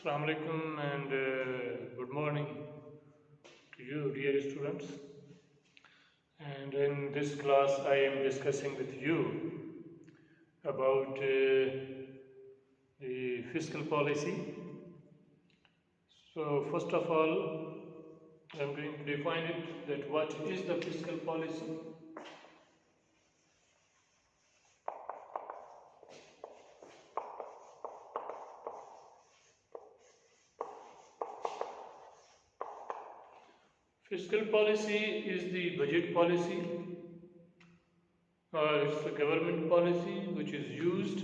Assalamu alaikum and good morning to you, dear students. And in this class, I am discussing with you about the fiscal policy. So, first of all, I am going to define it that what is the fiscal policy. Fiscal policy is the budget policy or it's the government policy which is used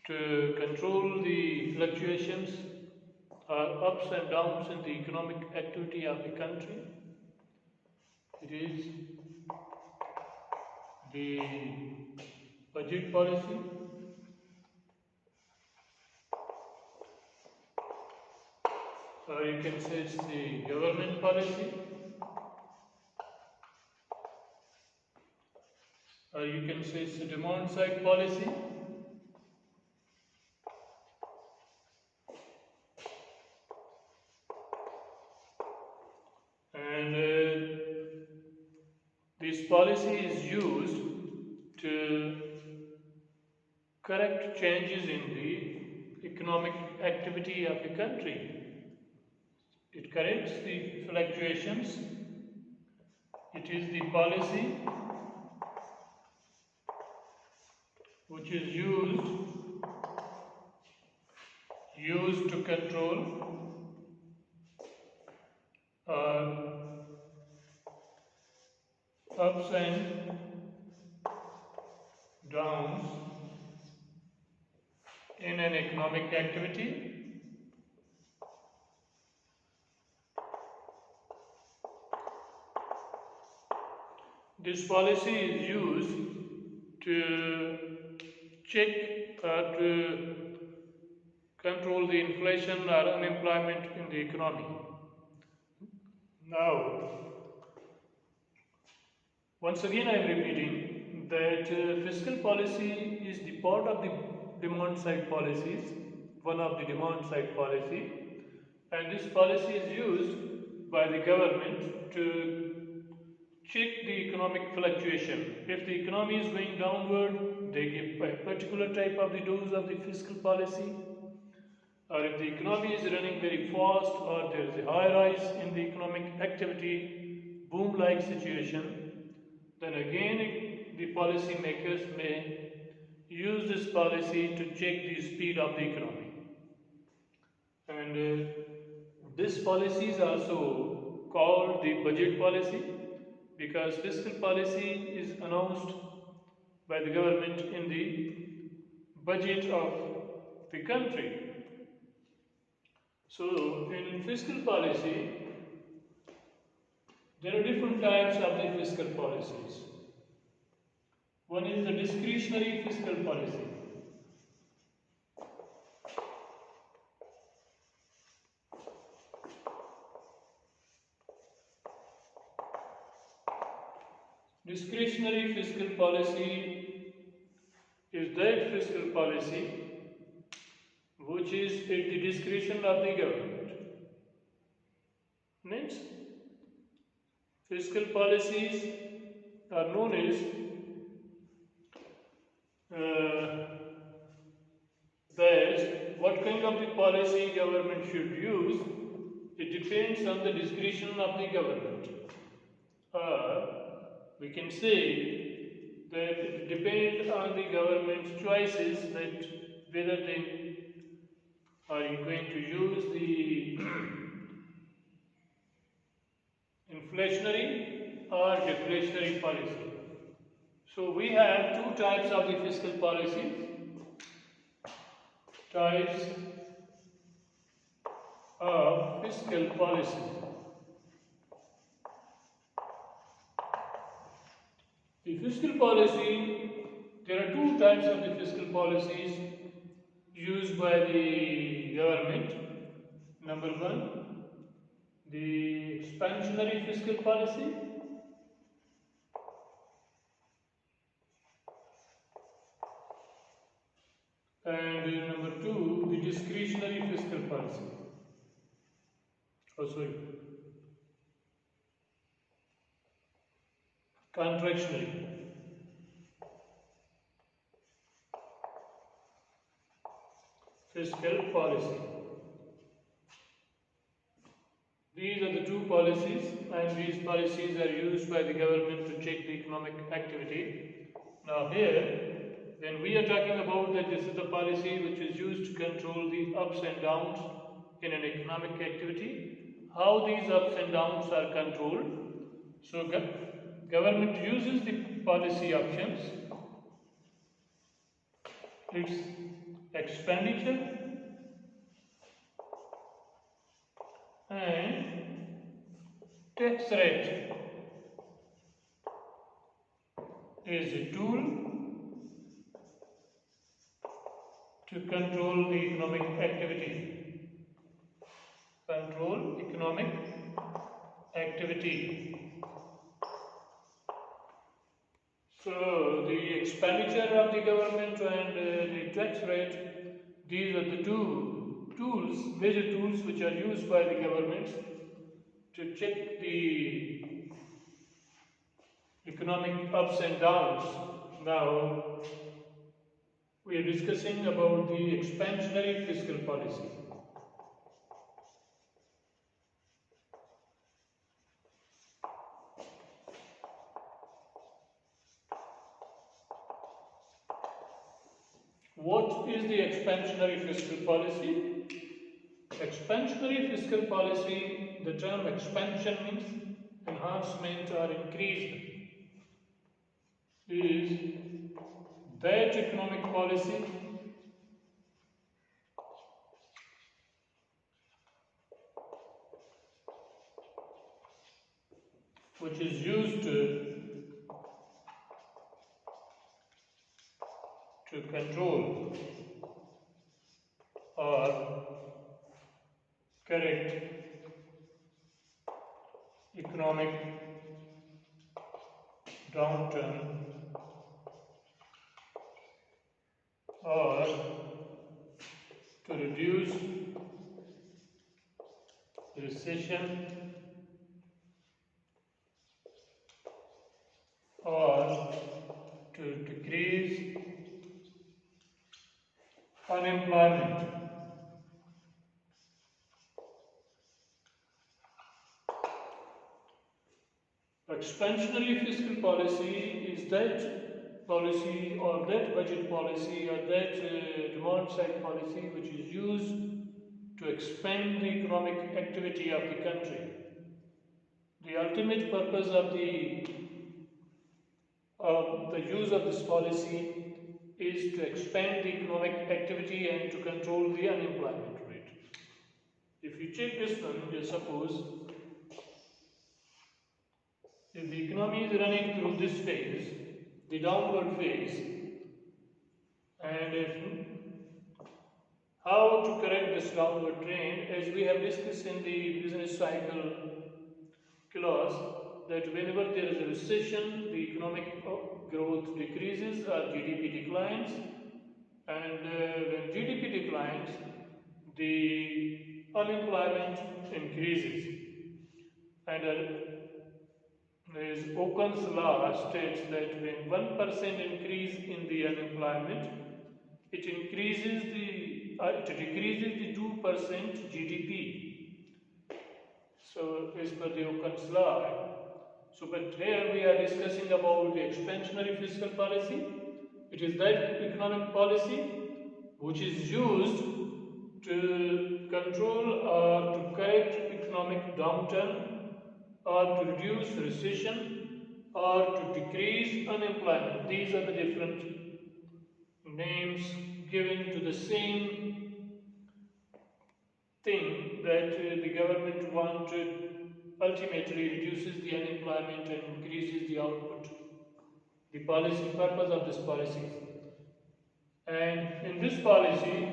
to control the fluctuations or ups and downs in the economic activity of the country. It is the budget policy. Or you can say it's the government policy, or you can say it's the demand side policy, and this policy is used to correct changes in the economic activity of the country. It corrects the fluctuations. It is the policy which is used to control ups and downs in an economic activity. This policy is used to check or to control the inflation or unemployment in the economy. Now, once again I am repeating that fiscal policy is the part of the demand side policies, one of the demand side policy, and this policy is used by the government to check the economic fluctuation. If the economy is going downward, they give a particular type of the dose of the fiscal policy. Or if the economy is running very fast or there is a high rise in the economic activity, boom-like situation, then again the policy makers may use this policy to check the speed of the economy. And this policy is also called the budget policy, because fiscal policy is announced by the government in the budget of the country. So, in fiscal policy, there are different types of the fiscal policies. One is the discretionary fiscal policy. Discretionary fiscal policy is that fiscal policy which is at the discretion of the government. Means fiscal policies are known as that what kind of the policy government should use, it depends on the discretion of the government. We can say that it depends on the government's choices that whether they are going to use the inflationary or deflationary policy. So we have two types of the fiscal policies. Types of fiscal policy. The fiscal policy, there are two types of the fiscal policies used by the government. Number one, the expansionary fiscal policy, and number two, the discretionary fiscal Oh, sorry. Contractionary Fiscal Policy. These are the two policies, and these policies are used by the government to check the economic activity. Now here, when we are talking about that this is the policy which is used to control the ups and downs in an economic activity, how these ups and downs are controlled. So government uses the policy options. Its expenditure and tax rate is a tool to control the economic activity. Control economic activity. So the expenditure of the government and the tax rate, these are the two major tools which are used by the governments to check the economic ups and downs. Now we are discussing about the expansionary fiscal policy. What is the expansionary fiscal policy? Expansionary fiscal policy, the term expansion means enhancement or increase, is that economic policy which is used to control or correct economic downturn or to reduce recession or to decrease unemployment. Expansionary fiscal policy is that policy or that budget policy or that demand side policy which is used to expand the economic activity of the country. The ultimate purpose of the use of this policy is to expand the economic activity and to control the unemployment rate. If you check this one, just suppose if the economy is running through this phase, the downward phase, and how to correct this downward trend, as we have discussed in the business cycle class, that whenever there is a recession, the economic growth decreases or GDP declines, and when GDP declines, the unemployment increases. And as Okun's law states that when 1% increase in the unemployment, it decreases the 2% GDP. So as per the Okun's law. So but here we are discussing about the expansionary fiscal policy. It is that economic policy which is used to control or to correct economic downturn or to reduce recession or to decrease unemployment. These are the different names given to the same thing that the government wanted ultimately reduces the unemployment and increases the output. The policy purpose of this policy. And in this policy,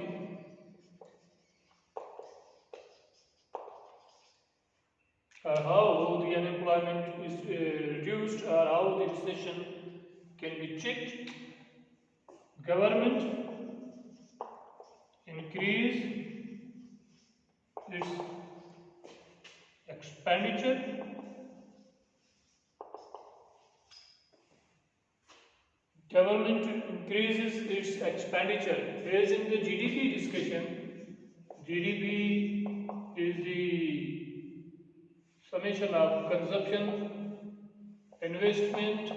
how the unemployment is reduced or how the recession can be checked. Government increase its expenditure. Government increases its expenditure. As in the GDP discussion, GDP is the summation of consumption, investment,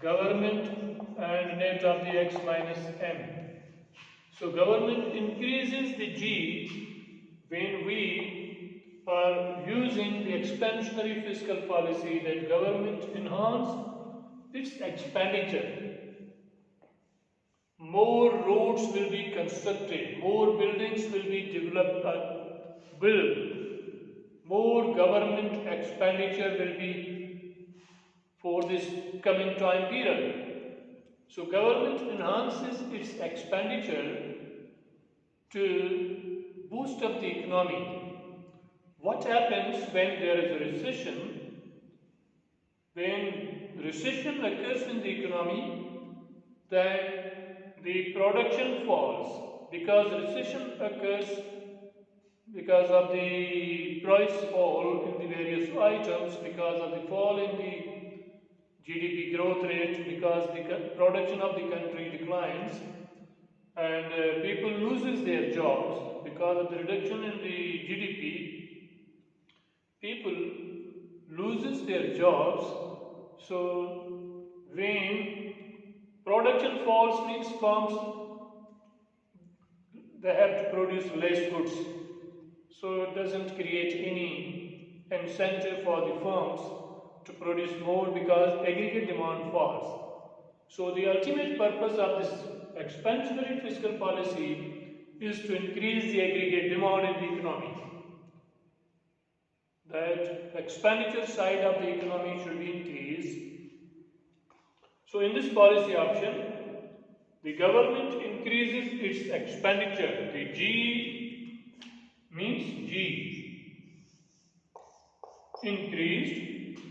government, and net of the X minus M. So government increases the G when we are using the expansionary fiscal policy, that government enhance its expenditure. More roads will be constructed, more buildings will be developed or built, more government expenditure will be for this coming time period. So government enhances its expenditure to boost up the economy. What happens when there is a recession? When recession occurs in the economy, then the production falls, because recession occurs because of the price fall in the various items, because of the fall in the GDP growth rate, because the production of the country declines, and people loses their jobs because of the reduction in the GDP. People loses their jobs. So when production falls, means firms, they have to produce less goods. So it doesn't create any incentive for the firms to produce more, because aggregate demand falls. So the ultimate purpose of this expansionary fiscal policy is to increase the aggregate demand in the economy. That expenditure side of the economy should be increased. So in this policy option, the government increases its expenditure. The G means G, increased,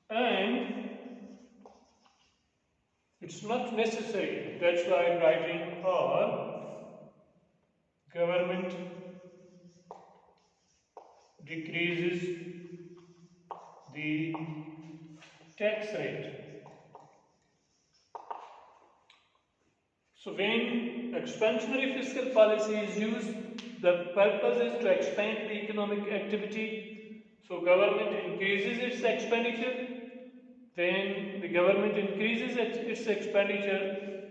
and it's not necessary. That's why I'm writing or. Government decreases the tax rate. So when expansionary fiscal policy is used, the purpose is to expand the economic activity. So government increases its expenditure. When the government increases its expenditure,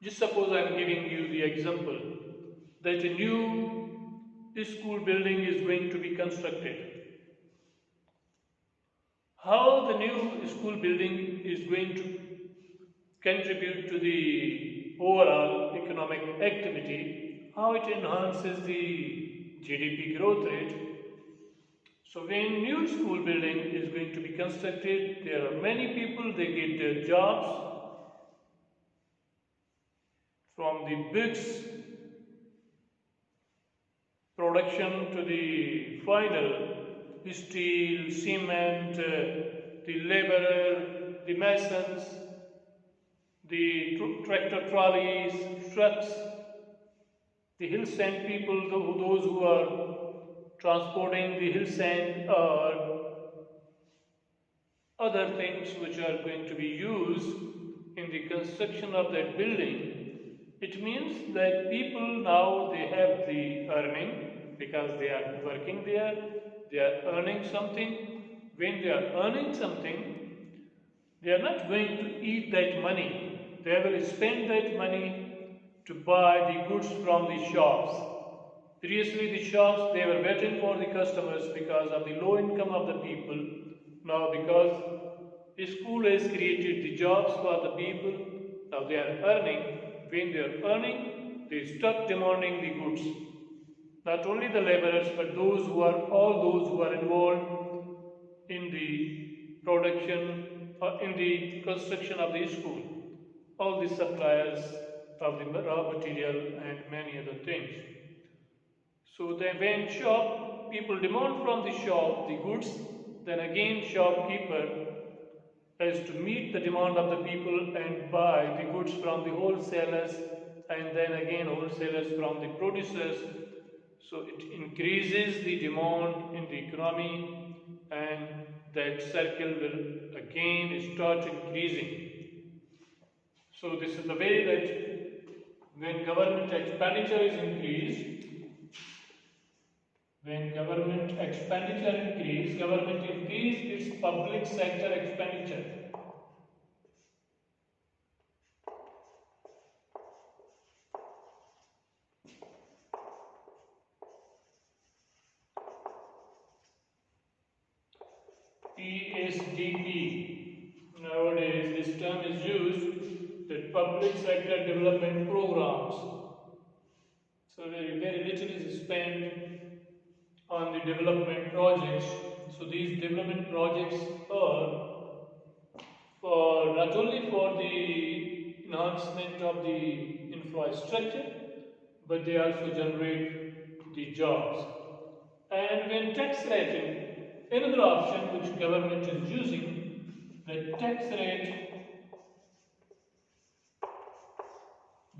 just suppose I am giving you the example that a new school building is going to be constructed. How the new school building is going to contribute to the overall economic activity, how it enhances the GDP growth rate. So when new school building is going to be constructed, there are many people, they get their jobs from the bricks production to the final steel, cement, the laborer, the masons, the tractor trolleys, trucks, the hill sand people, those who are transporting the hill sand or other things which are going to be used in the construction of that building. It means that people now, they have the earning because they are working there, they are earning something. When they are earning something, they are not going to eat that money. They will spend that money to buy the goods from the shops. Previously, the shops, they were waiting for the customers because of the low income of the people. Now, because the school has created the jobs for the people, now they are earning. When they are earning, they stop demanding the goods. Not only the laborers, but all those who are involved in the production, in the construction of the school, all the suppliers of the raw material and many other things. So then when people demand from the shop the goods, then again shopkeeper has to meet the demand of the people and buy the goods from the wholesalers, and then again wholesalers from the producers. So it increases the demand in the economy, and that circle will again start increasing. So this is the way that when government expenditure is increased, government increase its public sector expenditure. PSDP. Nowadays, this term is used, that public sector development programs. So very little is spent on the development projects. So these development projects are for not only for the enhancement of the infrastructure, but they also generate the jobs. And when tax rate, another option which government is using, the tax rate,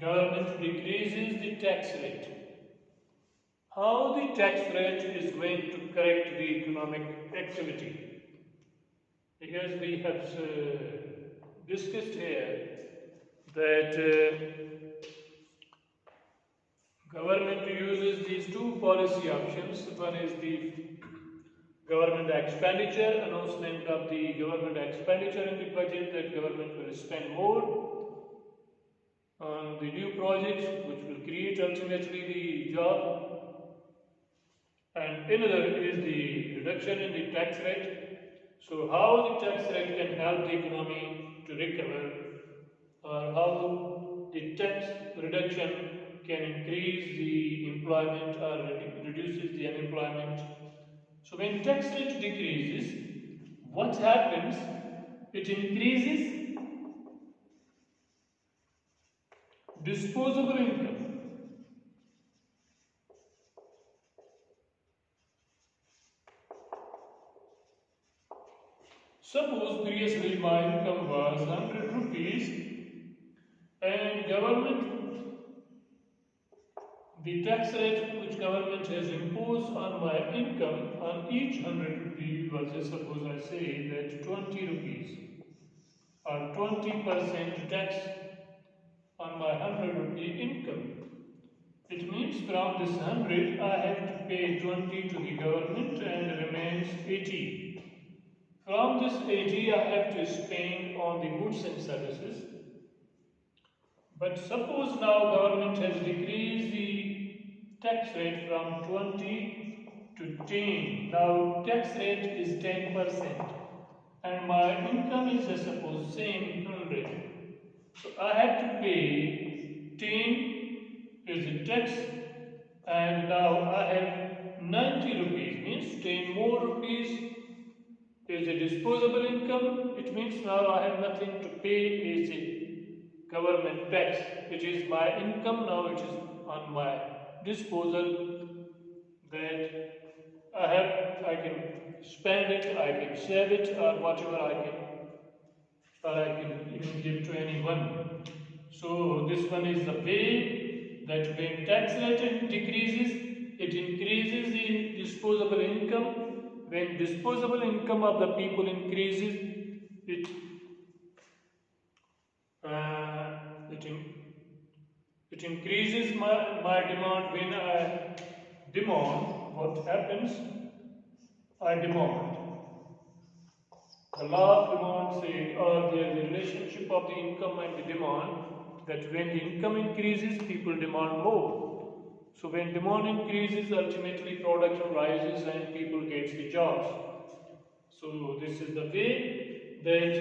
government decreases the tax rate. How the tax rate is going to correct the economic activity? Because we have discussed here that government uses these two policy options. One is the government expenditure, announcement of the government expenditure in the budget, that government will spend more on the new projects which will create ultimately the job. And another is the reduction in the tax rate. So how the tax rate can help the economy to recover, or how the tax reduction can increase the employment or reduces the unemployment. So when tax rate decreases, what happens? It increases disposable income. Suppose previously my income was 100 rupees, and the tax rate which government has imposed on my income on each 100 rupees was, suppose I say that 20 rupees, or 20% tax on my 100 rupee income. It means from this 100 I have to pay 20 to the government and remains 80. From this 80 I have to spend on the goods and services. But suppose now government has decreased the tax rate from 20 to 10. Now tax rate is 10%, and my income is, just suppose, same 100. So I have to pay 10 is the tax, and now I have 90 rupees, means 10 more rupees is a disposable income. It means now I have nothing to pay as a government tax. It is my income, now it is on my disposal, that I can spend it, I can save it, or whatever I can even give to anyone. So this one is the way that when tax rate decreases, it increases the disposable income. When disposable income of the people increases, it increases my demand. When I demand, what happens? I demand. The law of demand says, or there is a relationship of the income and the demand, that when the income increases, people demand more. So when demand increases, ultimately production rises and people get the jobs. So this is the way that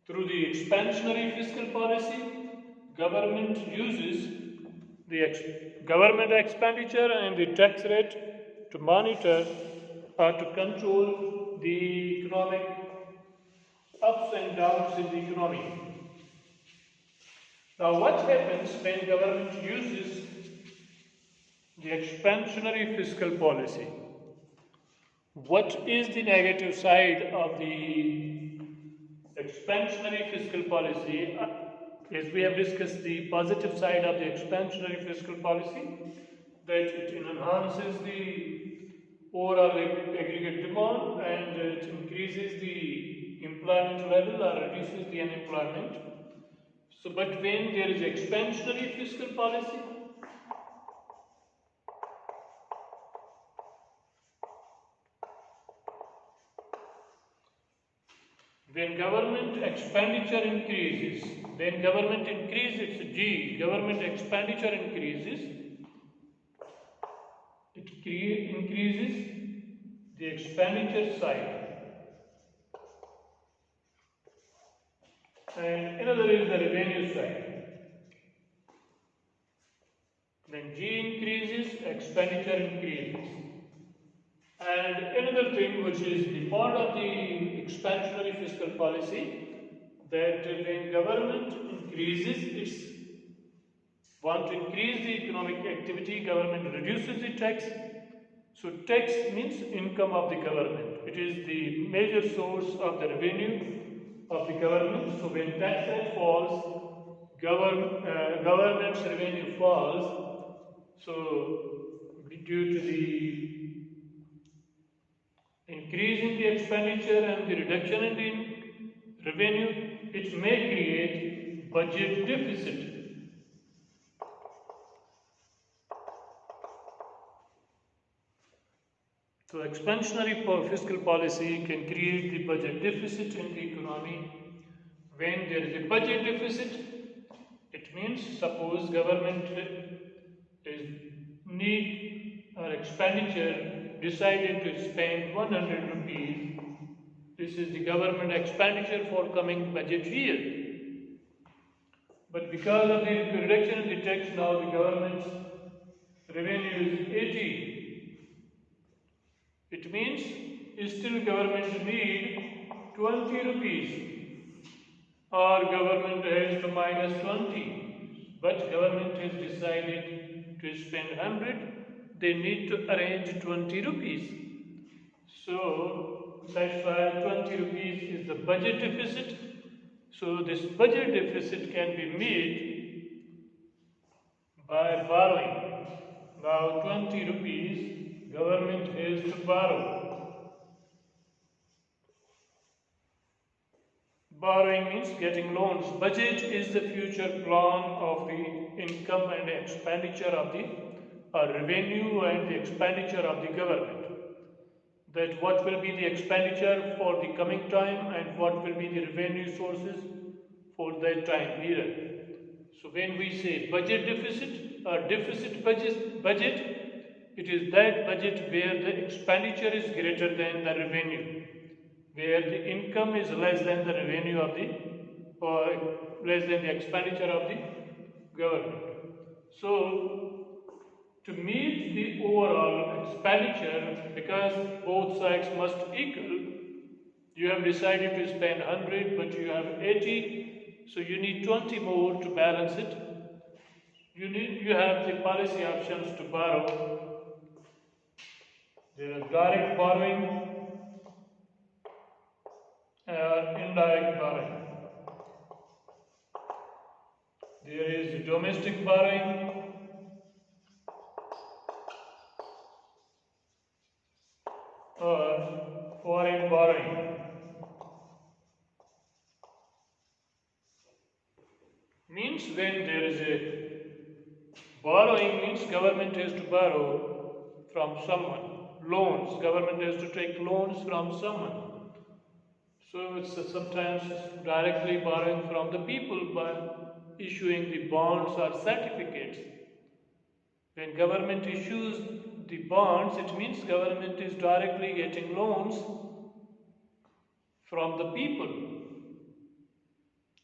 through the expansionary fiscal policy, government uses the government expenditure and the tax rate to monitor or to control the economic ups and downs in the economy. Now what happens when government uses the expansionary fiscal policy? What is the negative side of the expansionary fiscal policy? As we have discussed the positive side of the expansionary fiscal policy, that it enhances the overall aggregate demand and it increases the employment level or reduces the unemployment. So, but when there is expansionary fiscal policy, when government expenditure increases, when government increases its G, government expenditure increases, it increases the expenditure side. And another is the revenue side. When G increases, expenditure increases. And another thing which is the part of the expansionary fiscal policy, that when government increases its want to increase the economic activity, government reduces the tax. So tax means income of the government. It is the major source of the revenue of the government. So when tax rate falls, government's revenue falls. So due to the increase in the expenditure and the reduction in the revenue, it may create budget deficit. So expansionary fiscal policy can create the budget deficit in the economy. When there is a budget deficit, it means suppose government is need or expenditure decided to spend 100 rupees. This is the government expenditure for coming budget year. But because of the reduction in the tax, now the government's revenue is 80. It means still government need 20 rupees or government has to minus 20. But government has decided to spend 100. They need to arrange 20 rupees. So that's why 20 rupees is the budget deficit. So this budget deficit can be made by borrowing. Now 20 rupees government has to borrow. Borrowing means getting loans. Budget is the future plan of the income and expenditure of the revenue and the expenditure of the government. That what will be the expenditure for the coming time and what will be the revenue sources for that time period. So when we say budget deficit or deficit budget, it is that budget where the expenditure is greater than the revenue, where the income is less than the revenue of the, or less than the expenditure of the government. So, to meet the overall expenditure, because both sides must equal, you have decided to spend 100 but you have 80, so you need 20 more to balance it. You have the policy options to borrow. There is direct borrowing, indirect borrowing. There is domestic borrowing, or foreign borrowing. Means when there is a borrowing means government has to borrow from someone. Loans, government has to take loans from someone. So it's sometimes directly borrowing from the people by issuing the bonds or certificates. When government issues the bonds, it means government is directly getting loans from the people.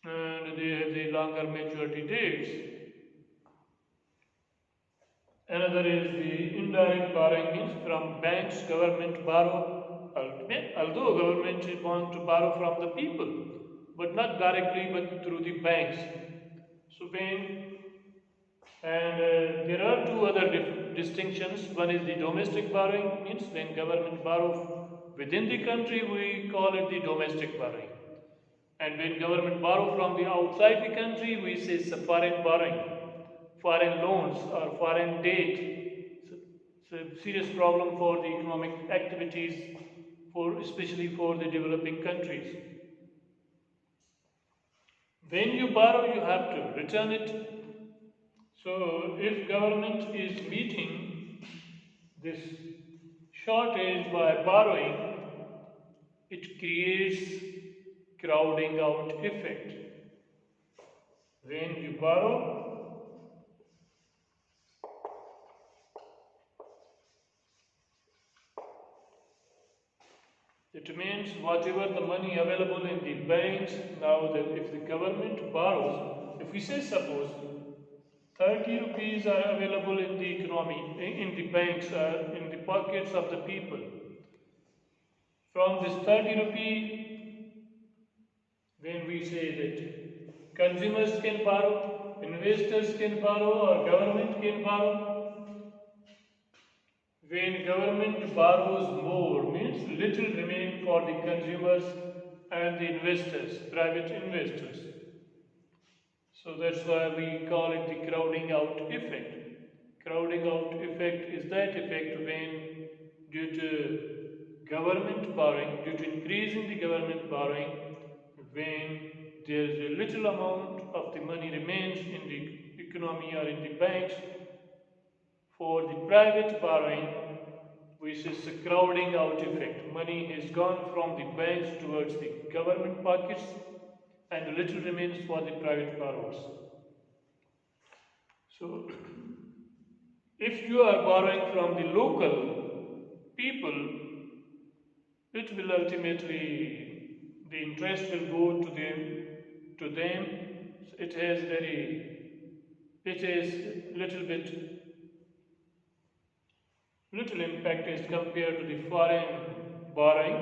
And they have the longer maturity dates. Another is the indirect borrowing means from banks, government borrow, although government wants to borrow from the people, but not directly but through the banks. So there are two other distinctions. One is the domestic borrowing, means when government borrows within the country, we call it the domestic borrowing. And when government borrow from the outside the country, we say it's a foreign borrowing, foreign loans or foreign debt. So it's a serious problem for the economic activities, for especially for the developing countries. When you borrow, you have to return it. So if government is meeting this shortage by borrowing, it creates crowding out effect. When you borrow, it means whatever the money available in the banks, now that if the government borrows, if we say suppose 30 rupees are available in the economy, in the banks, in the pockets of the people. From this 30 rupee, when we say that consumers can borrow, investors can borrow, or government can borrow, when government borrows more, means little remain for the consumers and the investors, private investors. So that's why we call it the crowding out effect. Crowding out effect is that effect when, due to government borrowing, due to increase in the government borrowing, when there is a little amount of the money remains in the economy or in the banks for the private borrowing, which is a crowding out effect. Money has gone from the banks towards the government pockets and little remains for the private borrowers. So, if you are borrowing from the local people, it will ultimately, the interest will go to them. It has little impact as compared to the foreign borrowing.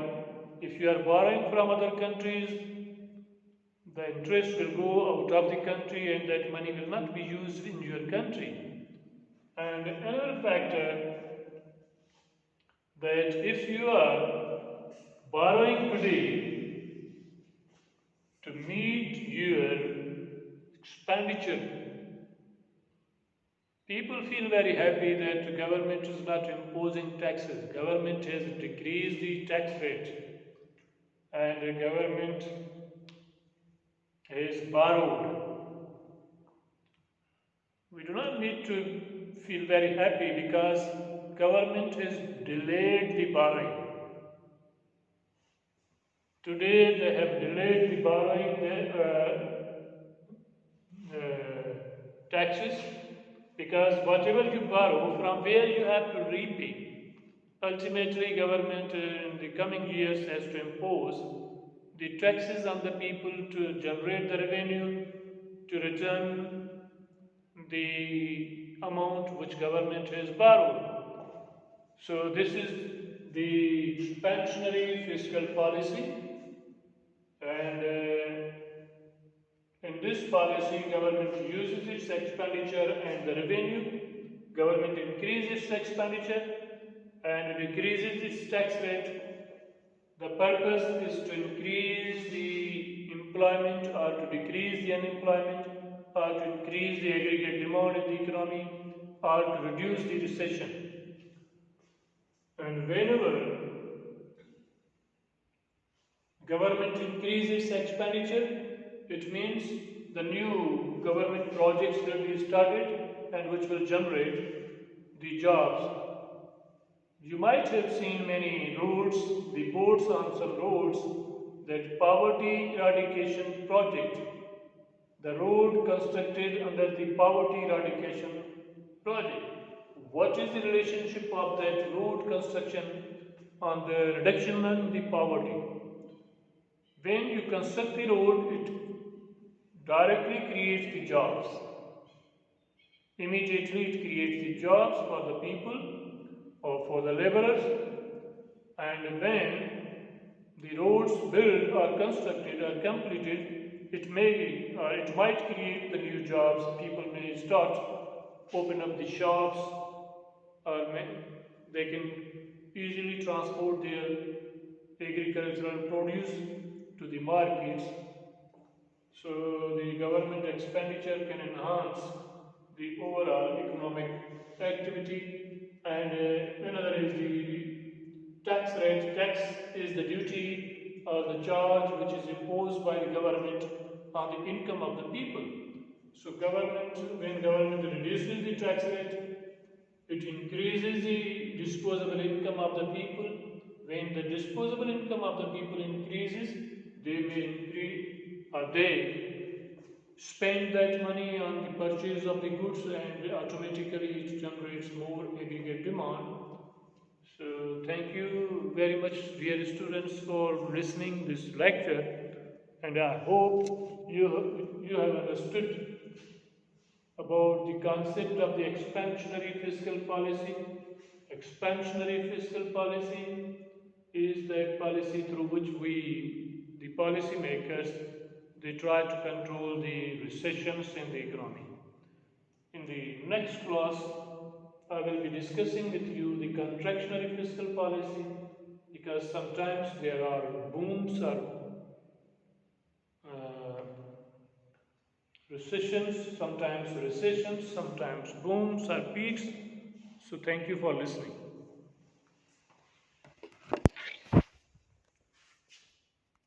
If you are borrowing from other countries, the interest will go out of the country and that money will not be used in your country. And another factor, that if you are borrowing today to meet your expenditure, people feel very happy that the government is not imposing taxes. Government has decreased the tax rate and the government has borrowed. We do not need to feel very happy because government has delayed the borrowing. Today they have delayed the borrowing taxes, because whatever you borrow, from where you have to repay. Ultimately, government in the coming years has to impose the taxes on the people to generate the revenue, to return the amount which government has borrowed. So this is the expansionary fiscal policy, and in this policy, government uses its expenditure and the revenue. Government increases its expenditure and decreases its tax rate. The purpose is to increase the employment or to decrease the unemployment or to increase the aggregate demand in the economy or to reduce the recession. And whenever government increases expenditure, it means the new government projects will be started and which will generate the jobs. You might have seen many roads, the boards on some roads, that poverty eradication project. The road constructed under the poverty eradication project. What is the relationship of that road construction on the reduction in the poverty? When you construct the road, it directly creates the jobs. Immediately it creates the jobs for the people or for the laborers, and when the roads built or constructed or completed, it might create the new jobs. People may start open up the shops, or they can easily transport their agricultural produce to the markets So the government expenditure can enhance the overall economic activity, and another is the tax rate. Tax is the duty or the charge which is imposed by the government on the income of the people. So when government reduces the tax rate, it increases the disposable income of the people. When the disposable income of the people increases, they may increase or they spend that money on the purchase of the goods, and automatically it generates more aggregate demand. So thank you very much, dear students, for listening this lecture, and I hope you have understood about the concept of the expansionary fiscal policy. Expansionary fiscal policy is that policy through which the policy makers, they try to control the recessions in the economy. In the next class, I will be discussing with you the contractionary fiscal policy, because sometimes there are booms or recessions, sometimes booms or peaks. So thank you for listening.